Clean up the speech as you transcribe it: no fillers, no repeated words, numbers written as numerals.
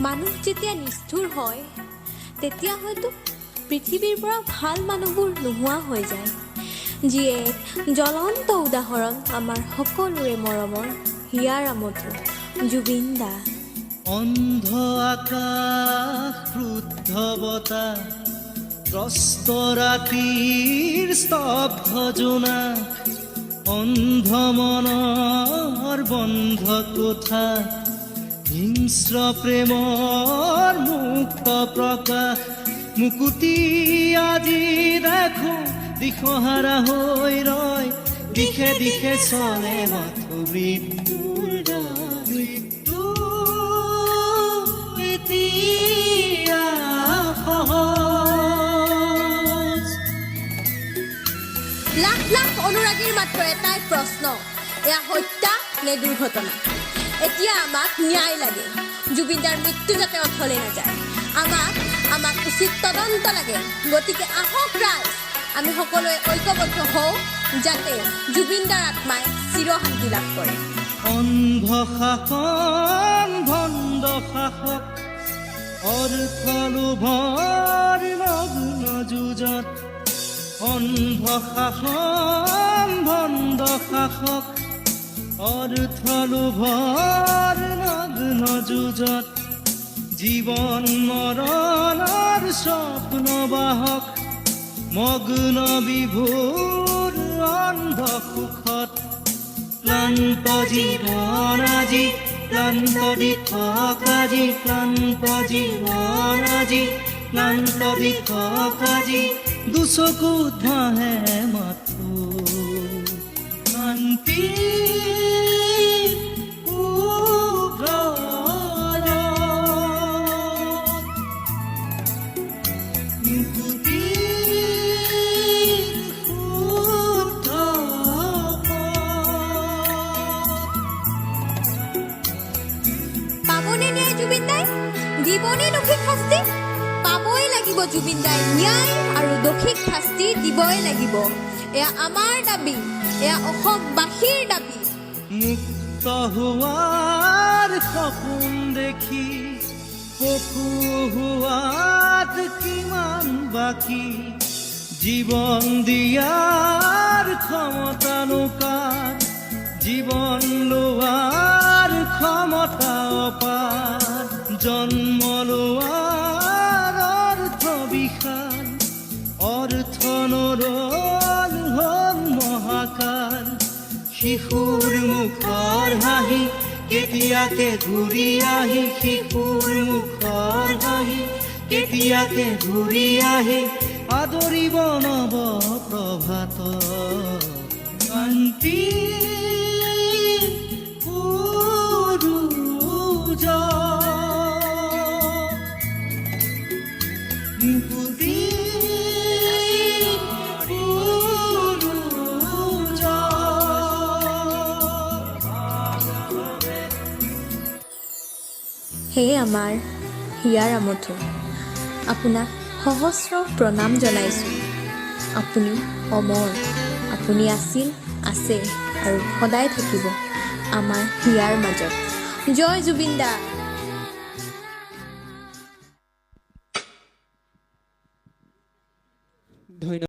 মানুহ যেতিয়া নিষ্ঠুৰ হয় তেতিয়া হয়তো পৃথিৱীৰ পৰা ভাল মানুহবোৰ নোহোৱা হৈ যায়। যিয়ে জ্বলন্ত উদাহৰণ আমাৰ সকলোৰে মৰমৰ হিয়াৰ আমঠু জুবিন দা। অন্ধ আকাশ ক্ৰুদ্ধ বতাহ ত্ৰস্ত ৰাতিৰ স্তব্ধ জোনাক অন্ধ মনৰ বন্ধ কোঠা হিংস্ৰ প্ৰেমৰ মুক্ত প্ৰকাশ মুকুতি আজি দেখো দিশহাৰা হৈ ৰয় দিশে দিশে চলে মাথো মৃত্যুৰ মৃত্যু এতিয়া সহজ। লাখ লাখ অনুৰাগীৰ মাত্ৰ এটাই প্ৰশ্ন, এয়া হত্যা নে দুৰ্ঘটনা? এতিয়া আমাক ন্যায় লাগে, জুবিনদাৰ মৃত্যু যাতে অথলে নাযায়। আমাক উচিত তদন্ত লাগে। গতিকে আহক ৰাইজ, আমি সকলোৱে ঐক্যবদ্ধ হওঁ যাতে জুবিনদাৰ আত্মাই চিৰশান্তি লাভ কৰে। অন্ধ শাসন ভণ্ড শাসক অৰ্থ লোভৰ মগ্ন যুঁজত অন্ধ শাসন ভণ্ড শাসক অৰ্থ লোভৰ মগ্ন যুঁজত জীৱন মৰণৰ স্বপ্ন বাহক মগ্ন বিভোৰ অন্ধ সুখত ক্লান্ত জীৱন আজি ক্লান্ত দিশক আজি ক্লান্ত জীৱন আজি ক্লান্ত দিশক আজি দুচকুত ভাহে মাথো শান্তি পাবনে ন্যায় জুবিনদাই? দিবনে দোষীক শাস্তি? পাবই লাগিব জুবিনদাই ন্যায় আৰু দোষীক শাস্তি দিবই লাগিব। এয়া আমাৰ দাবী, এয়া অসমবাসীৰ দাবী। মুক্ত হোৱাৰ সপোন দেখি পশু হোৱাত কিমান বাকী জীৱন দিয়াৰ ক্ষমতা নোকাৰ জীৱন লোৱাৰ ক্ষমতা অপাৰ জন্ম লোৱাৰ অৰ্থ বিশাল অৰ্থ নৰল হ'ল মহাকাল শিশুৰ মুখৰ হাঁহি কেতিয়াকে ঘূৰি আহি শিশুৰ মুখৰ হাঁহি কেতিয়াকে ঘূৰি আহি আদৰিব নৱ প্ৰভাত শান্তি হে আমাৰ হিয়াৰ আমঠু, আপোনাক সহস্ৰ প্ৰণাম জনাইছোঁ। আপুনি অমৰ, আপুনি আছিল, আছে আৰু সদায় থাকিব আমাৰ হিয়াৰ মাজত। জয় জুবিন দা। ধন্যবাদ।